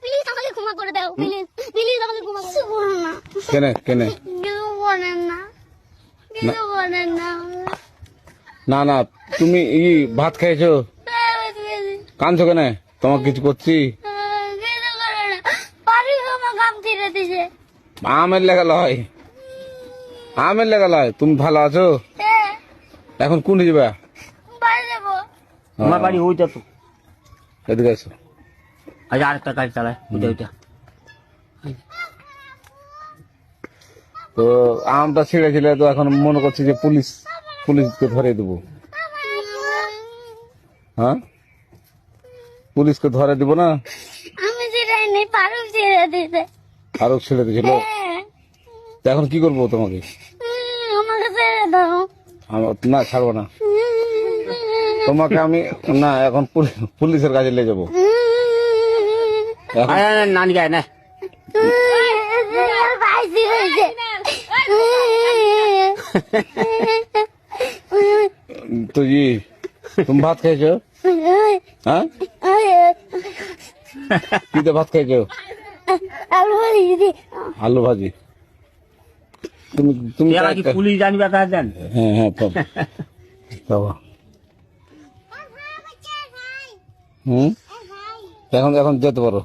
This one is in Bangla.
প্লিজ আমাকে ক্ষমা করে দাও, প্লিজ প্লিজ আমাকে ক্ষমা করে দাও। কেনে কেনে কিছু বলেন না, কিছু বলেন না। না না তুমি ভাত খাইছো? কাঁদছো কেন? তোমাকে কিছু করছি? কিছু করে না, বাড়ি আমার কাম ছেড়ে দিছে। আমের লেগা লয়, আমের লেগা লয়। তুমি ভালো আছো? এখন কোন যাবা? বাড়ি যাবো। আমার বাড়ি ওইটা তো। এদিকে এসো। আজ আরেকটা গাড়ি চালায় ওইটা ওইটা। তো আমটা ছিঁড়েছিলে তো এখন মনে করছি যে পুলিশকে ধরে দেবো। হ্যাঁ, পুলিশকে ধরে দিব না? আমি ছেড়ে পারুক ছেড়ে দিতে। আরো ছেড়ে দিয়েছিল। তো এখন কি করবো তোমাকে? আমাকে ছেড়ে দাও। না ছাড়বো না তোমাকে আমি। না এখন পুলিশের কাছে নিয়ে যাবো। নানি গায়ে না বাইসি হয়েছে। তো তুমি ভাত খাইছো? হ্যাঁ, কি দিয়ে ভাত খাইছো? আলু ভাজি দিদি। আলু ভাজি। তুমি তুমি কি পুলিশ জানবে তা জান? হ্যাঁ হ্যাঁ বাবা। এখন এখন যেতে পারো।